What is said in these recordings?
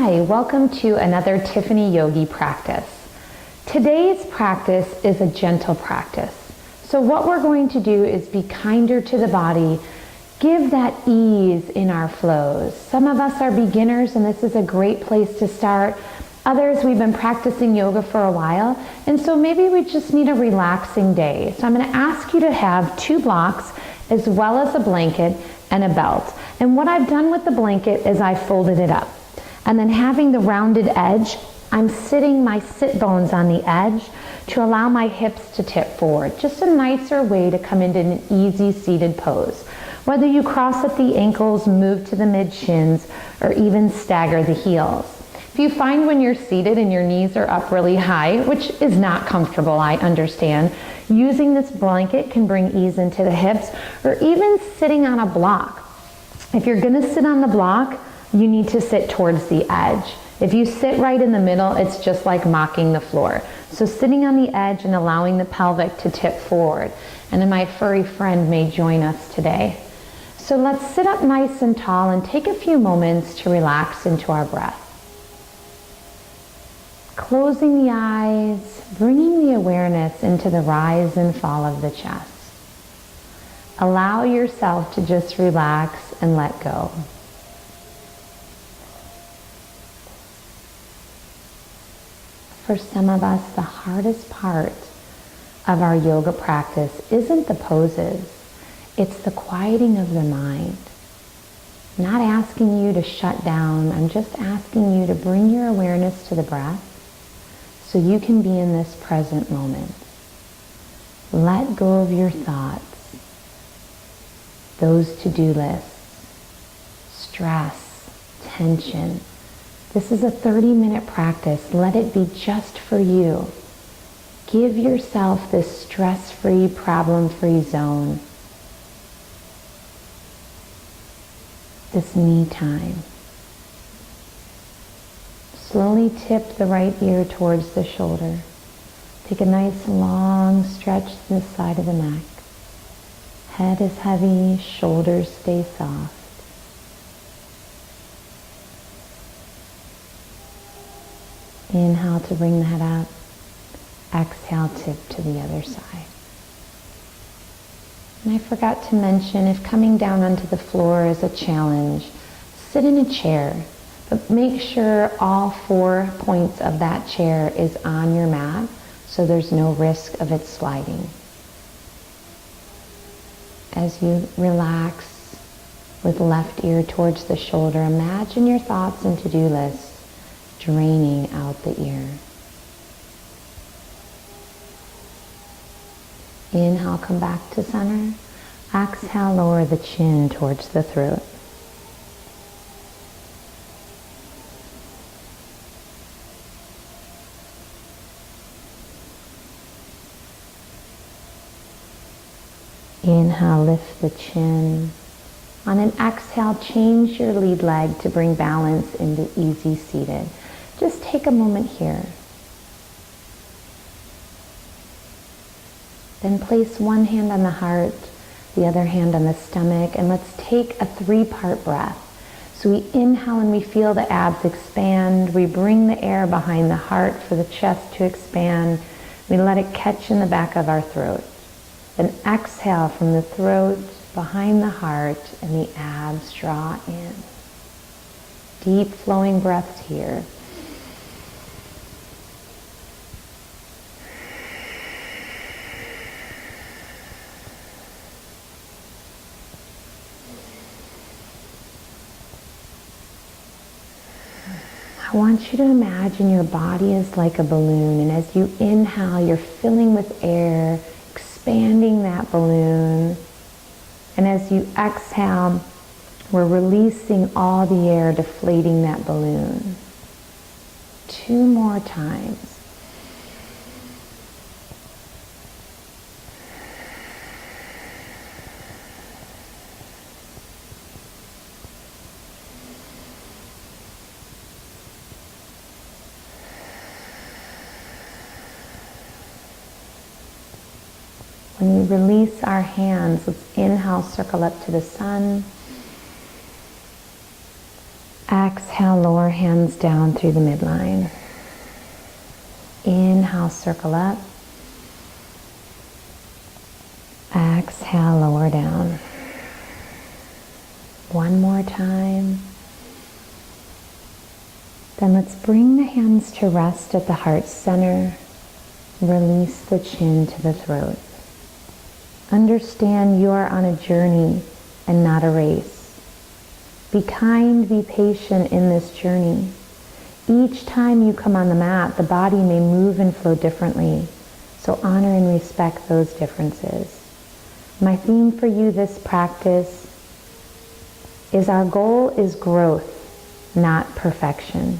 Hi, welcome to another Tiffany Yogi practice. Today's practice is a gentle practice. So what we're going to do is be kinder to the body, give that ease in our flows. Some of us are beginners and this is a great place to start. Others, we've been practicing yoga for a while, and so maybe we just need a relaxing day. So I'm going to ask you to have 2 blocks as well as a blanket and a belt. And what I've done with the blanket is I folded it up. And then having the rounded edge, I'm sitting my sit bones on the edge to allow my hips to tip forward. Just a nicer way to come into an easy seated pose. Whether you cross at the ankles, move to the mid-shins, or even stagger the heels. If you find when you're seated and your knees are up really high, which is not comfortable, I understand, using this blanket can bring ease into the hips, or even sitting on a block. If you're going to sit on the block, you need to sit towards the edge. If you sit right in the middle, it's just like mocking the floor. So sitting on the edge and allowing the pelvic to tip forward. And then my furry friend may join us today. So let's sit up nice and tall and take a few moments to relax into our breath. Closing the eyes, bringing the awareness into the rise and fall of the chest. Allow yourself to just relax and let go. For some of us, the hardest part of our yoga practice isn't the poses, it's the quieting of the mind. I'm not asking you to shut down, I'm just asking you to bring your awareness to the breath so you can be in this present moment. Let go of your thoughts, those to-do lists, stress, tension. This is a 30-minute practice. Let it be just for you. Give yourself this stress-free, problem-free zone. This me time. Slowly tip the right ear towards the shoulder. Take a nice long stretch to the side of the neck. Head is heavy, shoulders stay soft. Inhale to bring the head up. Exhale, tip to the other side. And I forgot to mention, if coming down onto the floor is a challenge, sit in a chair, but make sure all 4 points of that chair is on your mat so there's no risk of it sliding. As you relax with left ear towards the shoulder, imagine your thoughts and to-do lists draining out the ear. Inhale, come back to center. Exhale, lower the chin towards the throat. Inhale, lift the chin. On an exhale, change your lead leg to bring balance into easy seated. Just take a moment here. Then place one hand on the heart, the other hand on the stomach, and let's take a 3-part breath. So we inhale and we feel the abs expand. We bring the air behind the heart for the chest to expand. We let it catch in the back of our throat. Then exhale from the throat, behind the heart, and the abs draw in. Deep flowing breaths here. I want you to imagine your body is like a balloon, and as you inhale, you're filling with air, expanding that balloon. And as you exhale, we're releasing all the air, deflating that balloon. 2 more times. When we release our hands, let's inhale, circle up to the sun. Exhale, lower hands down through the midline. Inhale, circle up. Exhale, lower down. One more time. Then let's bring the hands to rest at the heart center. Release the chin to the throat. Understand you are on a journey and not a race. Be kind, be patient in this journey. Each time you come on the mat, the body may move and flow differently, so honor and respect those differences. My theme for you this practice is our goal is growth, not perfection.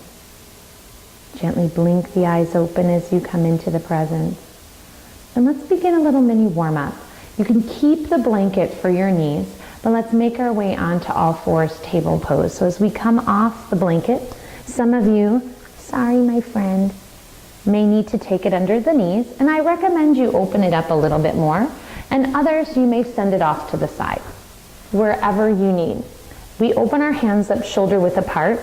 Gently blink the eyes open as you come into the present. And let's begin a little mini warm-up. You can keep the blanket for your knees, but let's make our way onto all fours, table pose. So as we come off the blanket, some of you, sorry my friend, may need to take it under the knees, and I recommend you open it up a little bit more, and others you may send it off to the side, wherever you need. We open our hands up shoulder width apart,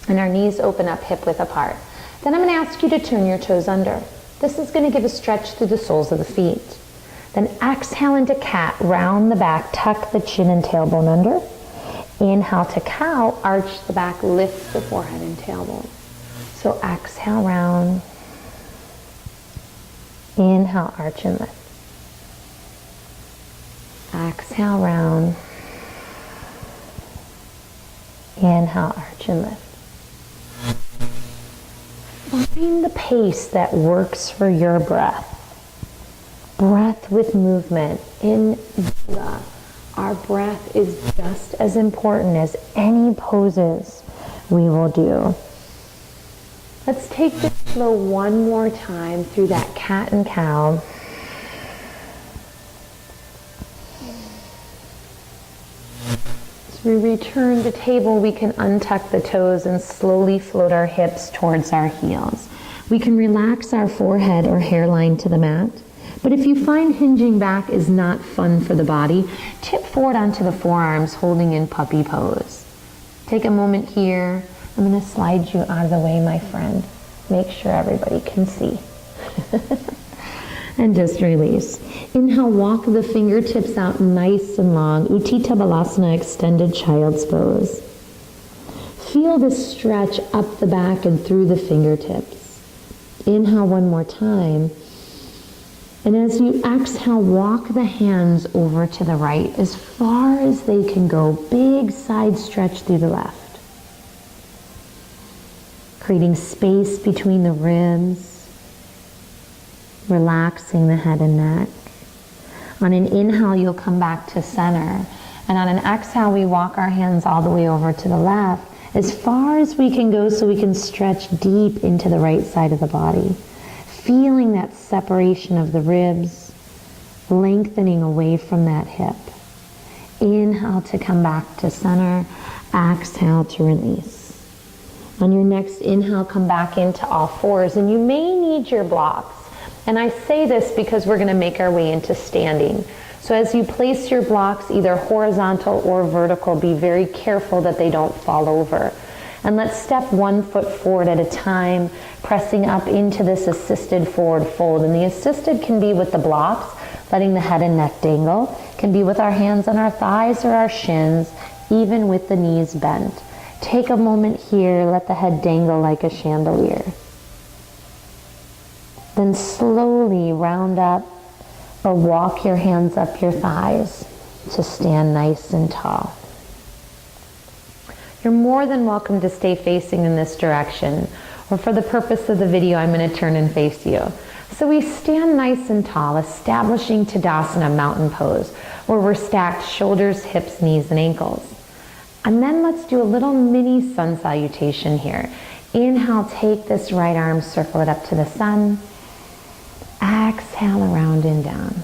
and our knees open up hip width apart. Then I'm going to ask you to turn your toes under. This is going to give a stretch through the soles of the feet. Then exhale into cat, round the back, tuck the chin and tailbone under. Inhale to cow, arch the back, lift the forehead and tailbone. So exhale, round. Inhale, arch and lift. Exhale, round. Inhale, arch and lift. Find the pace that works for your breath. Breath with movement. In yoga, our breath is just as important as any poses we will do. Let's take this flow one more time through that cat and cow. As we return to table, we can untuck the toes and slowly float our hips towards our heels. We can relax our forehead or hairline to the mat. But if you find hinging back is not fun for the body, tip forward onto the forearms, holding in puppy pose. Take a moment here. I'm going to slide you out of the way, my friend. Make sure everybody can see. And just release. Inhale, walk the fingertips out nice and long. Utthita Balasana, extended child's pose. Feel the stretch up the back and through the fingertips. Inhale one more time. And as you exhale, walk the hands over to the right as far as they can go. Big side stretch through the left. Creating space between the ribs. Relaxing the head and neck. On an inhale, you'll come back to center. And on an exhale, we walk our hands all the way over to the left as far as we can go so we can stretch deep into the right side of the body. Feeling that separation of the ribs, lengthening away from that hip. Inhale to come back to center. Exhale to release. On your next inhale, come back into all fours. And you may need your blocks. And I say this because we're going to make our way into standing. So as you place your blocks, either horizontal or vertical, be very careful that they don't fall over. And let's step 1 foot forward at a time, pressing up into this assisted forward fold. And the assisted can be with the blocks, letting the head and neck dangle. It can be with our hands on our thighs or our shins, even with the knees bent. Take a moment here, let the head dangle like a chandelier. Then slowly round up or walk your hands up your thighs to stand nice and tall. You're more than welcome to stay facing in this direction, or for the purpose of the video, I'm going to turn and face you. So we stand nice and tall, establishing Tadasana, mountain pose, where we're stacked shoulders, hips, knees, and ankles. And then let's do a little mini sun salutation here. Inhale, take this right arm, circle it up to the sun. Exhale, around and down.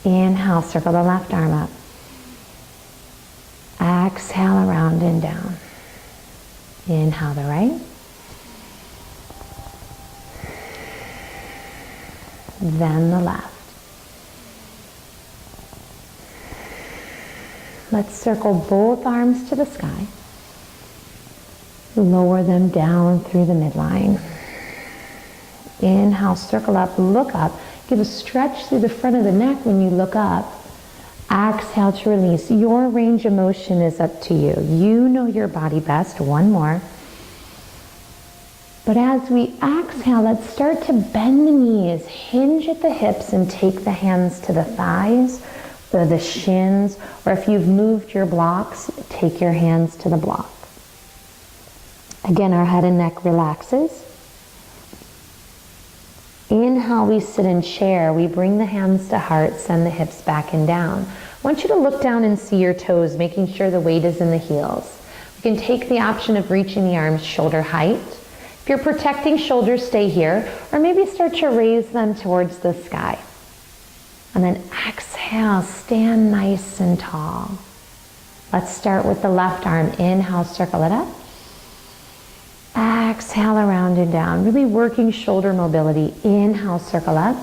Inhale, circle the left arm up. Exhale, around and down. Inhale the right. Then the left. Let's circle both arms to the sky. Lower them down through the midline. Inhale, circle up, look up. Give a stretch through the front of the neck when you look up. Exhale to release. Your range of motion is up to you. You know your body best. One more. But as we exhale, let's start to bend the knees, hinge at the hips, and take the hands to the thighs or the shins, or if you've moved your blocks, take your hands to the block. Again, our head and neck relaxes. Inhale, we sit in chair. We bring the hands to heart, send the hips back and down. I want you to look down and see your toes, making sure the weight is in the heels. You can take the option of reaching the arms shoulder height. If you're protecting shoulders, stay here, or maybe start to raise them towards the sky. And then exhale, stand nice and tall. Let's start with the left arm. Inhale, circle it up. Exhale, around and down. Really working shoulder mobility. Inhale, circle up.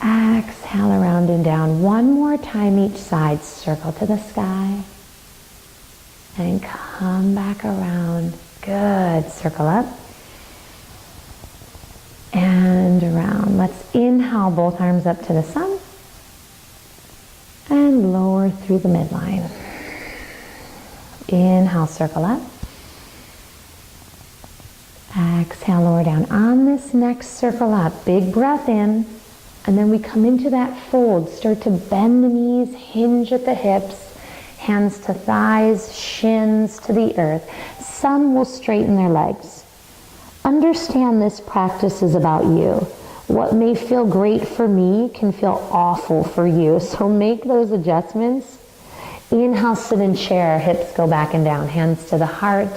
Exhale, around and down. One more time each side. Circle to the sky. And come back around. Good. Circle up. And around. Let's inhale, both arms up to the sun. And lower through the midline. Inhale, circle up. Exhale, lower down. On this next circle up, big breath in, and then we come into that fold. Start to bend the knees, hinge at the hips, hands to thighs, shins to the earth. Some will straighten their legs. Understand this practice is about you. What may feel great for me can feel awful for you, so make those adjustments. Inhale, sit in chair, hips go back and down, hands to the heart,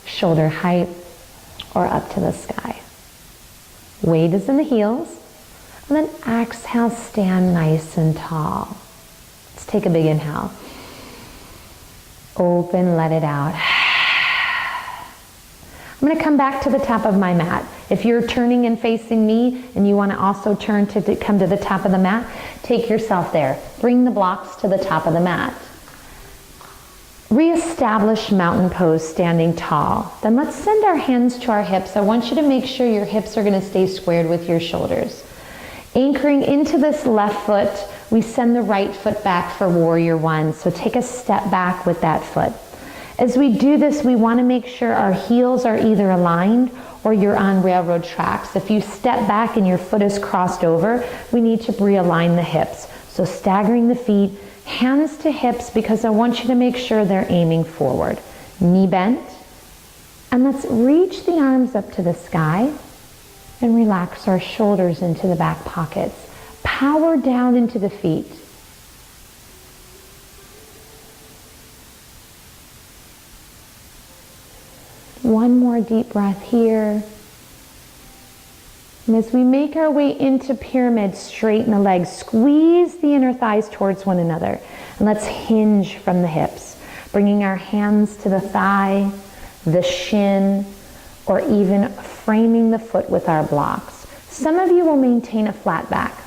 shoulder height, or up to the sky. Weight is in the heels. And then exhale, stand nice and tall. Let's take a big inhale. Open, let it out. I'm going to come back to the top of my mat. If you're turning and facing me and you want to also turn to come to the top of the mat, take yourself there. Bring the blocks to the top of the mat. Reestablish mountain pose, standing tall. Then let's send our hands to our hips. I want you to make sure your hips are going to stay squared with your shoulders. Anchoring into this left foot, we send the right foot back for warrior one. So take a step back with that foot. As we do this, we want to make sure our heels are either aligned or you're on railroad tracks. If you step back and your foot is crossed over, we need to realign the hips. So staggering the feet, hands to hips, because I want you to make sure they're aiming forward. Knee bent. And let's reach the arms up to the sky and relax our shoulders into the back pockets. Power down into the feet. One more deep breath here. And as we make our way into pyramid, straighten the legs, squeeze the inner thighs towards one another. And let's hinge from the hips, bringing our hands to the thigh, the shin, or even framing the foot with our blocks. Some of you will maintain a flat back.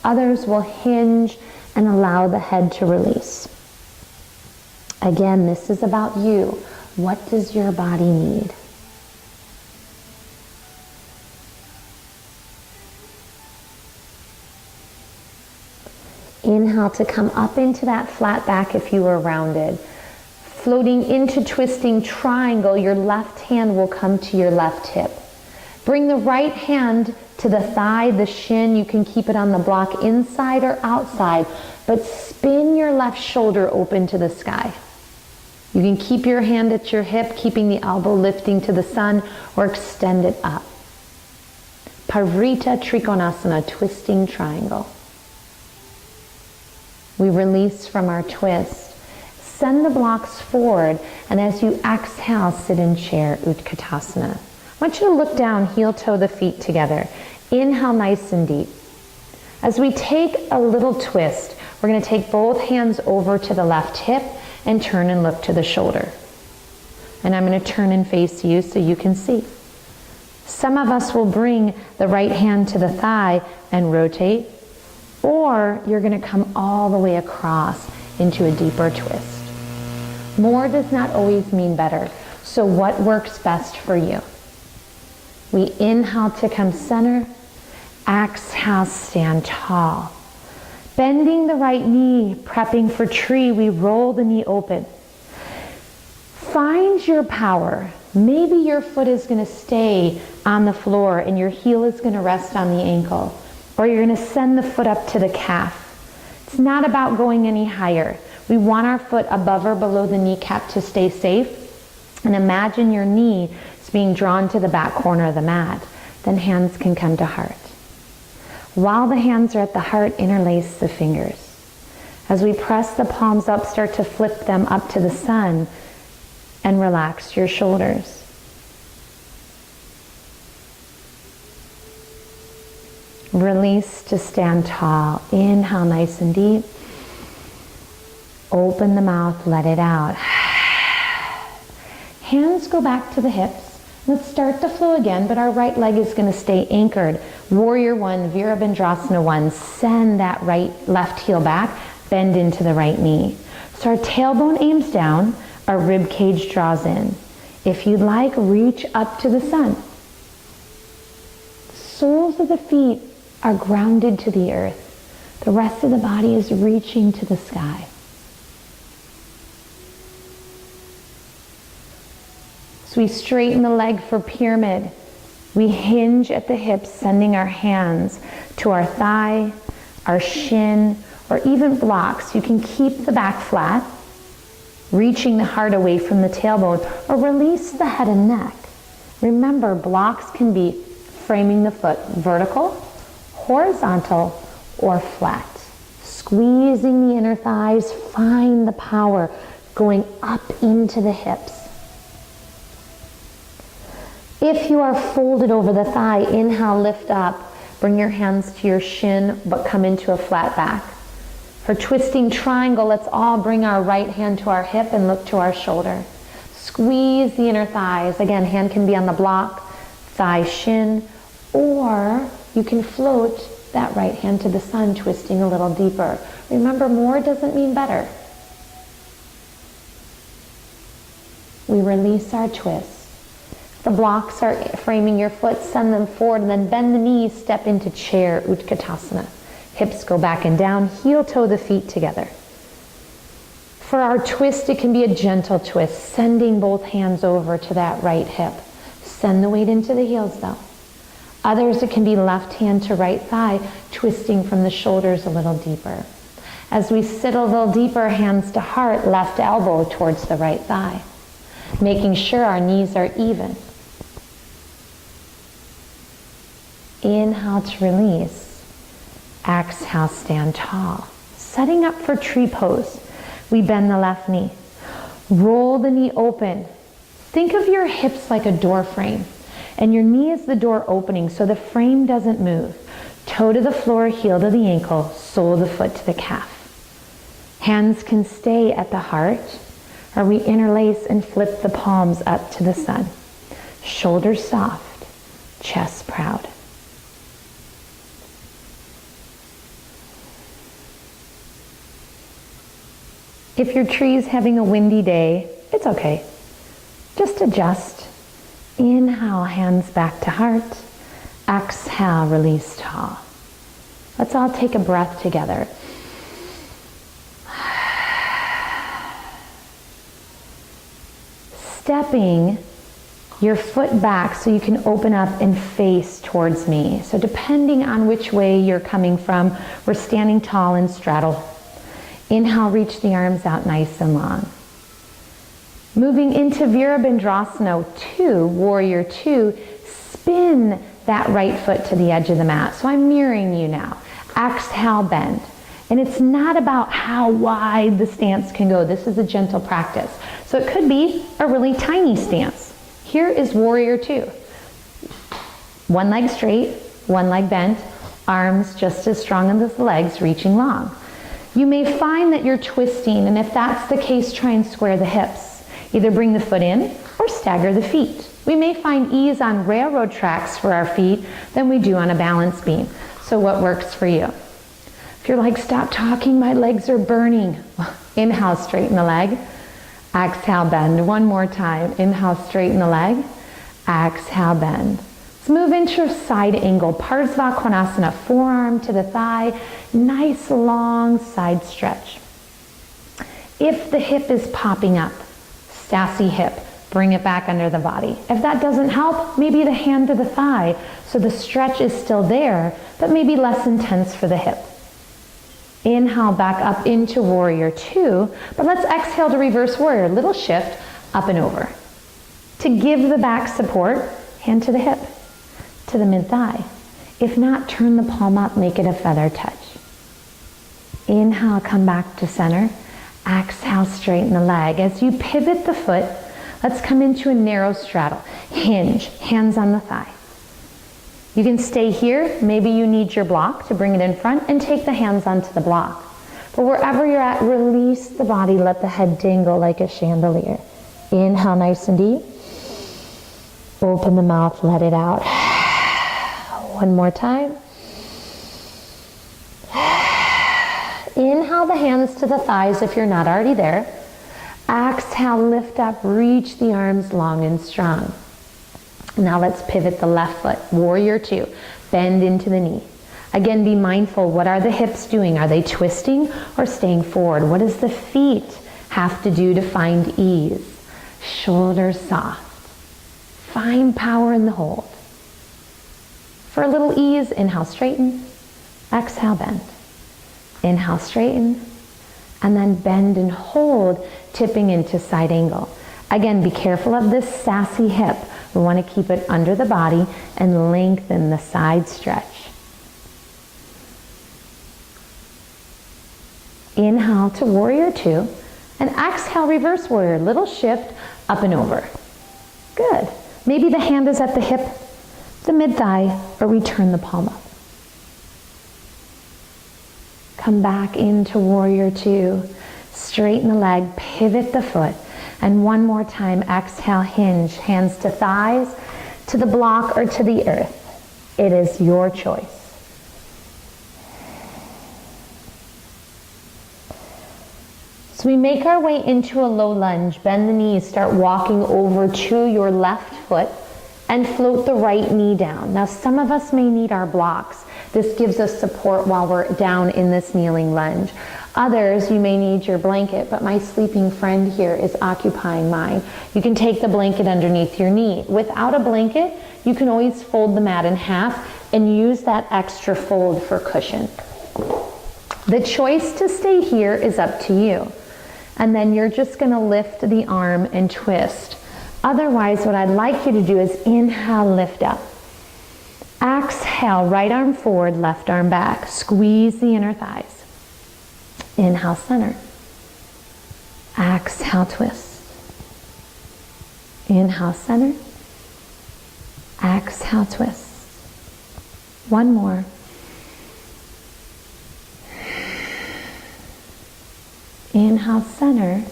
Others will hinge and allow the head to release. Again, this is about you. What does your body need? Inhale to come up into that flat back if you are rounded. Floating into twisting triangle, your left hand will come to your left hip. Bring the right hand to the thigh, the shin. You can keep it on the block inside or outside, but spin your left shoulder open to the sky. You can keep your hand at your hip, keeping the elbow lifting to the sun, or extend it up. Parivrtta Trikonasana, twisting triangle. We release from our twist. Send the blocks forward, and as you exhale, sit in chair, Utkatasana. I want you to look down, heel toe the feet together. Inhale nice and deep. As we take a little twist, we're going to take both hands over to the left hip and turn and look to the shoulder. And I'm going to turn and face you so you can see. Some of us will bring the right hand to the thigh and rotate, or you're going to come all the way across into a deeper twist. More does not always mean better. So what works best for you? We inhale to come center. Exhale, stand tall. Bending the right knee, prepping for tree, we roll the knee open. Find your power. Maybe your foot is going to stay on the floor and your heel is going to rest on the ankle. Or you're going to send the foot up to the calf. It's not about going any higher. We want our foot above or below the kneecap to stay safe. And imagine your knee is being drawn to the back corner of the mat. Then hands can come to heart. While the hands are at the heart, interlace the fingers. As we press the palms up, start to flip them up to the sun and relax your shoulders. Release to stand tall. Inhale nice and deep. Open the mouth, let it out. Hands go back to the hips. Let's start the flow again, but our right leg is going to stay anchored. Warrior one, Virabhadrasana one. Send that left heel back, bend into the right knee. So our tailbone aims down, our rib cage draws in. If you'd like, reach up to the sun. Soles of the feet are grounded to the earth. The rest of the body is reaching to the sky. So we straighten the leg for pyramid. We hinge at the hips, sending our hands to our thigh, our shin, or even blocks. You can keep the back flat, reaching the heart away from the tailbone, or release the head and neck. Remember, blocks can be framing the foot vertical, horizontal, or flat. Squeezing the inner thighs, find the power going up into the hips. If you are folded over the thigh, inhale, lift up. Bring your hands to your shin, but come into a flat back. For twisting triangle, let's all bring our right hand to our hip and look to our shoulder. Squeeze the inner thighs. Again, hand can be on the block, thigh, shin, or you can float that right hand to the sun, twisting a little deeper. Remember, more doesn't mean better. We release our twist. The blocks are framing your foot, send them forward, and then bend the knees, step into chair, Utkatasana. Hips go back and down, heel toe the feet together. For our twist, it can be a gentle twist, sending both hands over to that right hip. Send the weight into the heels though. Others, it can be left hand to right thigh, twisting from the shoulders a little deeper. As we sit a little deeper, hands to heart, left elbow towards the right thigh. Making sure our knees are even. Inhale to release. Exhale, stand tall. Setting up for tree pose. We bend the left knee. Roll the knee open. Think of your hips like a door frame, and your knee is the door opening so the frame doesn't move. Toe to the floor, heel to the ankle, sole of the foot to the calf. Hands can stay at the heart, or we interlace and flip the palms up to the sun. Shoulders soft, chest proud. If your tree is having a windy day, it's okay. Just adjust. Inhale, hands back to heart. Exhale, release tall. Let's all take a breath together. Stepping your foot back so you can open up and face towards me. So depending on which way you're coming from, we're standing tall and straddle. Inhale, reach the arms out nice and long. Moving into Virabhadrasana 2, Warrior 2, spin that right foot to the edge of the mat. So I'm mirroring you now. Exhale, bend. And it's not about how wide the stance can go. This is a gentle practice. So it could be a really tiny stance. Here is Warrior 2. One leg straight, one leg bent, arms just as strong as the legs reaching long. You may find that you're twisting, and if that's the case, try and square the hips. Either bring the foot in or stagger the feet. We may find ease on railroad tracks for our feet than we do on a balance beam. So what works for you? If you're like, stop talking, my legs are burning. Inhale, straighten the leg. Exhale, bend. One more time. Inhale, straighten the leg. Exhale, bend. Let's move into a side angle. Parsva Konasana, forearm to the thigh. Nice long side stretch. If the hip is popping up, sassy hip, bring it back under the body. If that doesn't help, maybe the hand to the thigh, so the stretch is still there, but maybe less intense for the hip. Inhale back up into warrior two, but let's exhale to reverse warrior. Little shift, up and over. To give the back support, hand to the hip, to the mid-thigh. If not, turn the palm up, make it a feather touch. Inhale, come back to center. Exhale, straighten the leg. As you pivot the foot, let's come into a narrow straddle. Hinge, hands on the thigh. You can stay here. Maybe you need your block to bring it in front and take the hands onto the block. But wherever you're at, release the body. Let the head dangle like a chandelier. Inhale, nice and deep. Open the mouth, let it out. One more time. Inhale the hands to the thighs if you're not already there. Exhale, lift up, reach the arms long and strong. Now let's pivot the left foot, warrior two, bend into the knee. Again, be mindful, what are the hips doing? Are they twisting or staying forward? What does the feet have to do to find ease? Shoulders soft. Find power in the hold. For a little ease, inhale, straighten, exhale, bend. Inhale, straighten, and then bend and hold, tipping into side angle. Again, be careful of this sassy hip. We want to keep it under the body and lengthen the side stretch. Inhale to warrior two, and exhale, reverse warrior. Little shift, up and over. Good. Maybe the hand is at the hip, the mid-thigh, or we turn the palm up. Come back into warrior two. Straighten the leg, pivot the foot. And one more time, exhale, hinge, hands to thighs, to the block or to the earth. It is your choice. So we make our way into a low lunge. Bend the knees, start walking over to your left foot and float the right knee down. Now some of us may need our blocks. This gives us support while we're down in this kneeling lunge. Others, you may need your blanket, but my sleeping friend here is occupying mine. You can take the blanket underneath your knee. Without a blanket, you can always fold the mat in half and use that extra fold for cushion. The choice to stay here is up to you. And then you're just gonna lift the arm and twist. Otherwise, what I'd like you to do is inhale, lift up. Exhale, right arm forward, left arm back. Squeeze the inner thighs. Inhale, center. Exhale, twist. Inhale, center. Exhale, twist. One more. Inhale, center.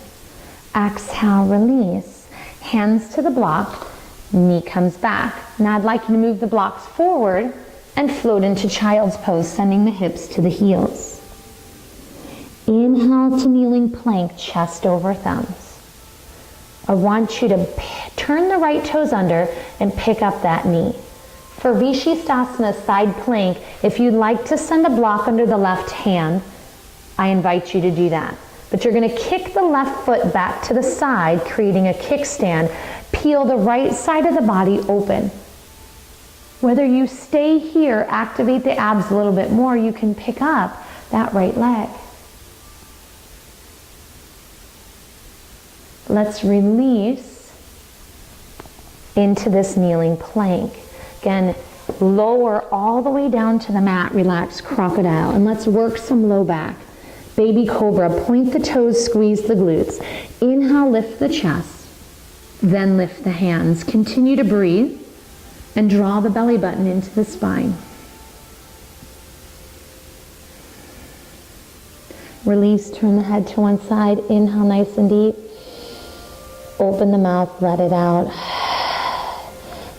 Exhale, release. Hands to the block. Knee comes back. Now I'd like you to move the blocks forward and float into child's pose, sending the hips to the heels. Inhale to kneeling plank, chest over thumbs. I want you to turn the right toes under and pick up that knee. For Vishisthasana side plank, if you'd like to send a block under the left hand, I invite you to do that. But you're going to kick the left foot back to the side, creating a kickstand. Peel the right side of the body open. Whether you stay here, activate the abs a little bit more, you can pick up that right leg. Let's release into this kneeling plank. Again, lower all the way down to the mat, relax crocodile, and let's work some low back. Baby cobra, point the toes, squeeze the glutes. Inhale, lift the chest, then lift the hands. Continue to breathe and draw the belly button into the spine. Release, turn the head to one side. Inhale, nice and deep. Open the mouth, let it out.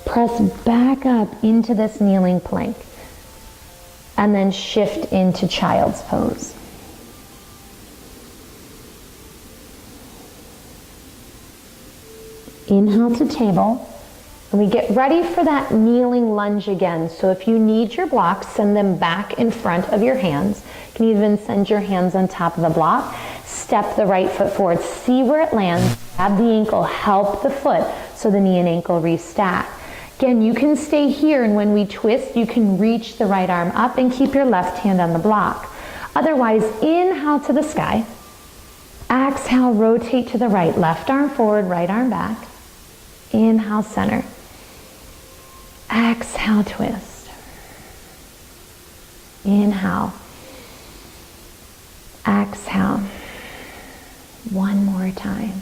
Press back up into this kneeling plank. And then shift into child's pose. Inhale to table. And we get ready for that kneeling lunge again. So if you need your blocks, send them back in front of your hands. You can even send your hands on top of the block. Step the right foot forward. See where it lands. Grab the ankle. Help the foot so the knee and ankle restack. Again, you can stay here, and when we twist, you can reach the right arm up and keep your left hand on the block. Otherwise, inhale to the sky. Exhale, rotate to the right. Left arm forward, right arm back. Inhale, center. Exhale, twist. Inhale. Exhale. One more time.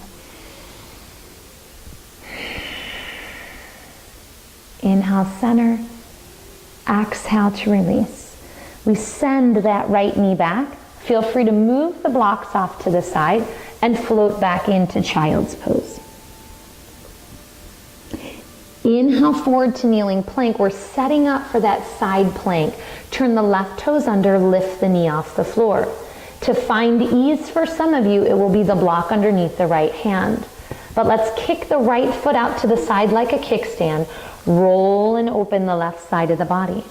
Inhale, center. Exhale to release. We send that right knee back. Feel free to move the blocks off to the side and float back into child's pose. Inhale forward to kneeling plank. We're setting up for that side plank. Turn the left toes under, lift the knee off the floor. To find ease for some of you, it will be the block underneath the right hand. But let's kick the right foot out to the side like a kickstand. Roll and open the left side of the body.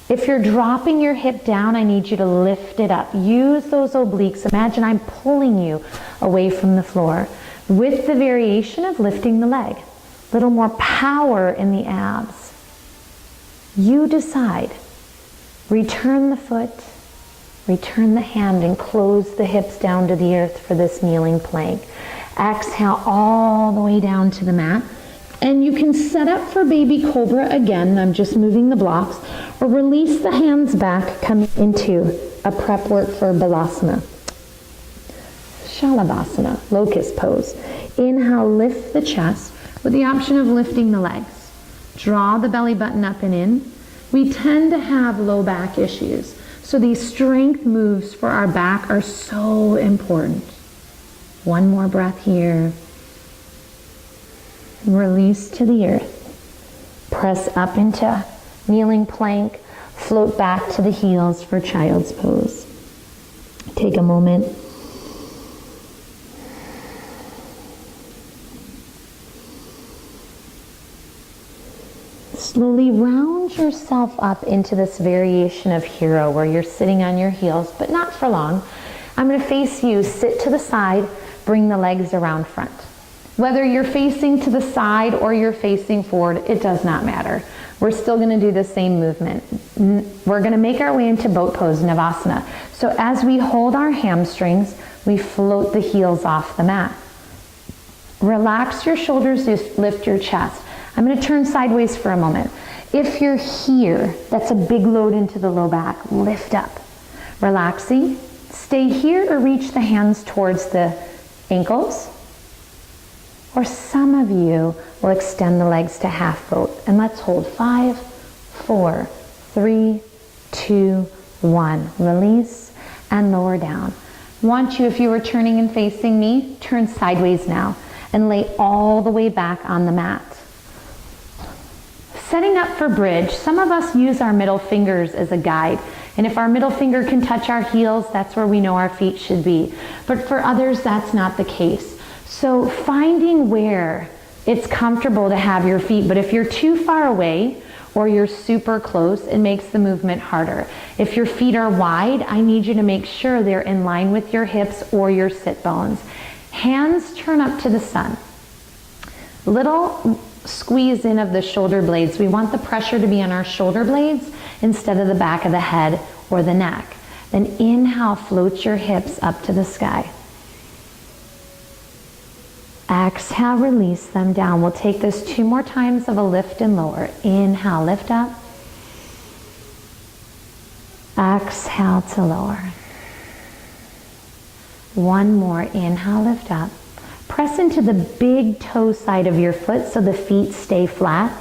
If you're dropping your hip down, I need you to lift it up. Use those obliques. Imagine I'm pulling you away from the floor with the variation of lifting the leg. A little more power in the abs. You decide. Return the foot, return the hand, and close the hips down to the earth for this kneeling plank. Exhale all the way down to the mat. And you can set up for baby cobra again. I'm just moving the blocks. Or release the hands back, coming into a prep work for balasana. Shalabhasana, locust pose. Inhale, lift the chest with the option of lifting the legs. Draw the belly button up and in. We tend to have low back issues. So these strength moves for our back are so important. One more breath here. Release to the earth. Press up into kneeling plank. Float back to the heels for child's pose. Take a moment. Slowly round yourself up into this variation of hero where you're sitting on your heels, but not for long. I'm going to face you. Sit to the side. Bring the legs around front. Whether you're facing to the side or you're facing forward, it does not matter. We're still going to do the same movement. We're going to make our way into boat pose, Navasana. So as we hold our hamstrings, we float the heels off the mat. Relax your shoulders, just lift your chest. I'm going to turn sideways for a moment. If you're here, that's a big load into the low back. Lift up. Relaxing. Stay here or reach the hands towards the ankles. Or some of you will extend the legs to half boat. And let's hold 5, 4, 3, 2, 1. Release and lower down. Want you, if you were turning and facing me, turn sideways now and lay all the way back on the mat. Setting up for bridge, some of us use our middle fingers as a guide. And if our middle finger can touch our heels, that's where we know our feet should be. But for others, that's not the case. So finding where it's comfortable to have your feet, but if you're too far away or you're super close, it makes the movement harder. If your feet are wide, I need you to make sure they're in line with your hips or your sit bones. Hands turn up to the sun. Little squeeze in of the shoulder blades. We want the pressure to be on our shoulder blades instead of the back of the head or the neck. Then inhale, float your hips up to the sky. Exhale, release them down. We'll take this 2 more times of a lift and lower. Inhale, lift up. Exhale to lower. One more. Inhale, lift up. Press into the big toe side of your foot so the feet stay flat.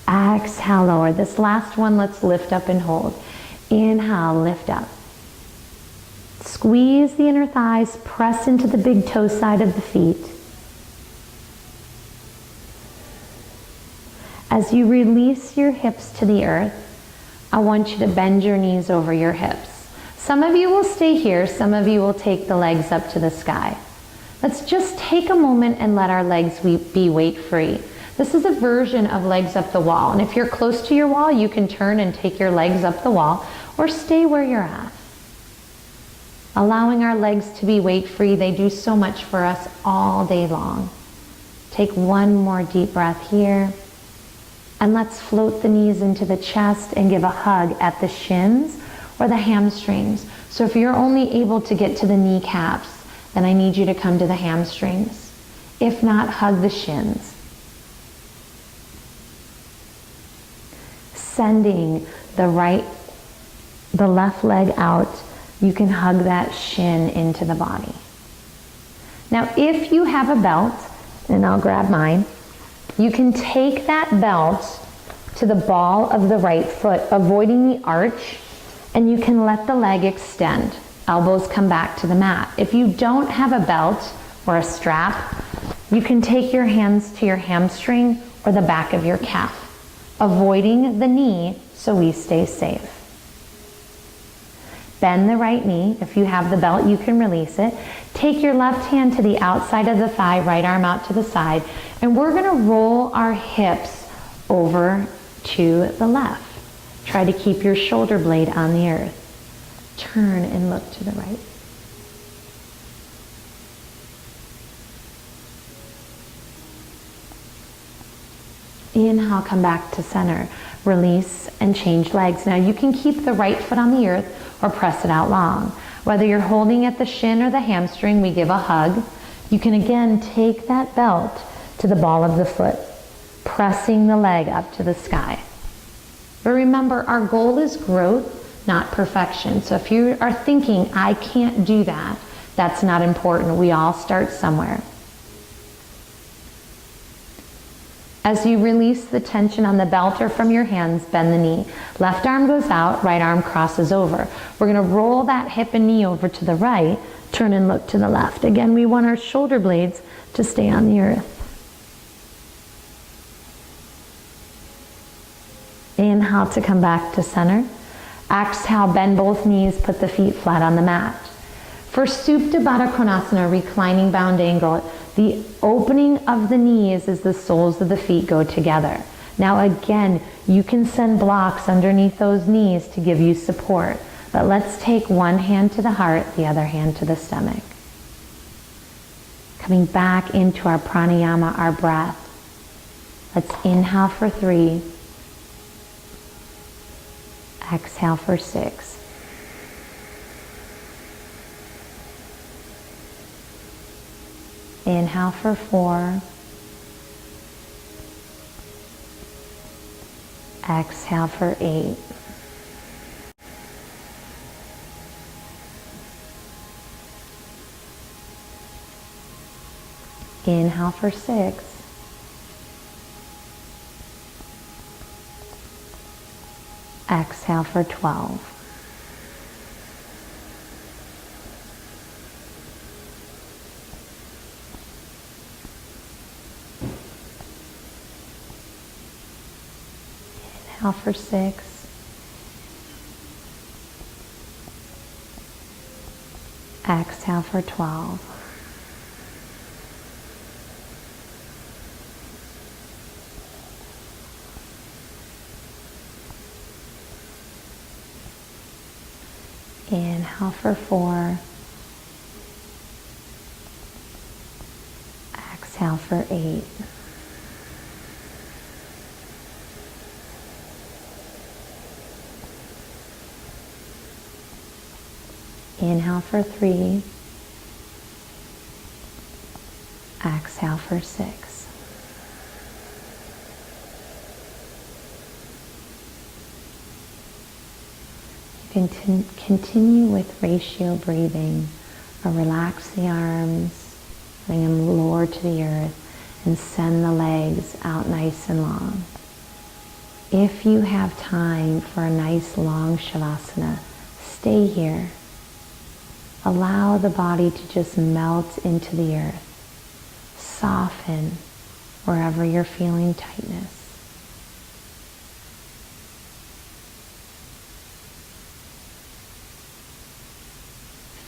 Exhale, lower. This last one, let's lift up and hold. Inhale, lift up. Squeeze the inner thighs. Press into the big toe side of the feet. As you release your hips to the earth, I want you to bend your knees over your hips. Some of you will stay here, some of you will take the legs up to the sky. Let's just take a moment and let our legs be weight-free. This is a version of legs up the wall. And if you're close to your wall, you can turn and take your legs up the wall or stay where you're at. Allowing our legs to be weight-free, they do so much for us all day long. Take one more deep breath here. And let's float the knees into the chest and give a hug at the shins or the hamstrings. So if you're only able to get to the kneecaps, then I need you to come to the hamstrings. If not, hug the shins. Sending the left leg out, you can hug that shin into the body. Now, if you have a belt, and I'll grab mine, you can take that belt to the ball of the right foot, avoiding the arch, and you can let the leg extend. Elbows come back to the mat. If you don't have a belt or a strap, you can take your hands to your hamstring or the back of your calf, avoiding the knee so we stay safe. Bend the right knee. If you have the belt, you can release it. Take your left hand to the outside of the thigh, right arm out to the side, and we're going to roll our hips over to the left. Try to keep your shoulder blade on the earth. Turn and look to the right. Inhale, come back to center. Release and change legs. Now you can keep the right foot on the earth or press it out long. Whether you're holding at the shin or the hamstring, we give a hug. You can again take that belt to the ball of the foot, pressing the leg up to the sky. But remember, our goal is growth, not perfection. So if you are thinking, I can't do that, that's not important. We all start somewhere. As you release the tension on the belt or from your hands, bend the knee. Left arm goes out, right arm crosses over. We're going to roll that hip and knee over to the right, turn and look to the left. Again, we want our shoulder blades to stay on the earth. Inhale to come back to center. Exhale, bend both knees, put the feet flat on the mat. For Supta Baddha Konasana, reclining bound angle, the opening of the knees as the soles of the feet go together. Now again, you can send blocks underneath those knees to give you support. But let's take one hand to the heart, the other hand to the stomach. Coming back into our pranayama, our breath. Let's inhale for 3. Exhale for 6. Inhale for 4. Exhale for 8. Inhale for 6. Exhale for 12. Inhale for 6. Exhale for 12. Inhale for 4. Exhale for 8. Inhale for 3. Exhale for 6. You can continue with ratio breathing, or relax the arms, letting them lower to the earth, and send the legs out nice and long. If you have time for a nice long shavasana, stay here. Allow the body to just melt into the earth. Soften wherever you're feeling tightness.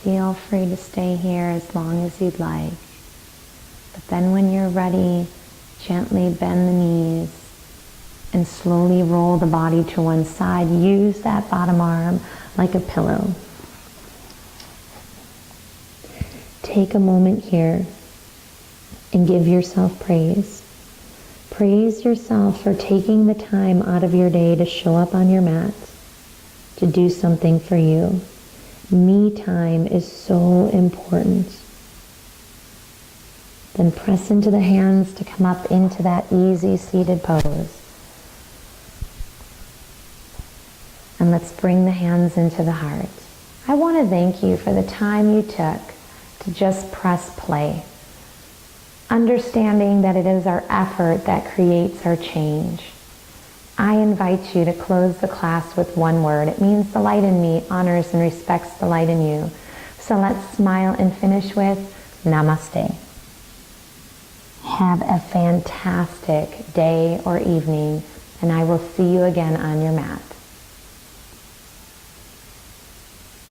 Feel free to stay here as long as you'd like. But then when you're ready, gently bend the knees and slowly roll the body to one side. Use that bottom arm like a pillow. Take a moment here and give yourself praise. Praise yourself for taking the time out of your day to show up on your mat, to do something for you. Me time is so important. Then press into the hands to come up into that easy seated pose. And let's bring the hands into the heart. I want to thank you for the time you took to just press play. Understanding that it is our effort that creates our change. I invite you to close the class with one word. It means the light in me honors and respects the light in you. So let's smile and finish with Namaste. Have a fantastic day or evening, and I will see you again on your mat.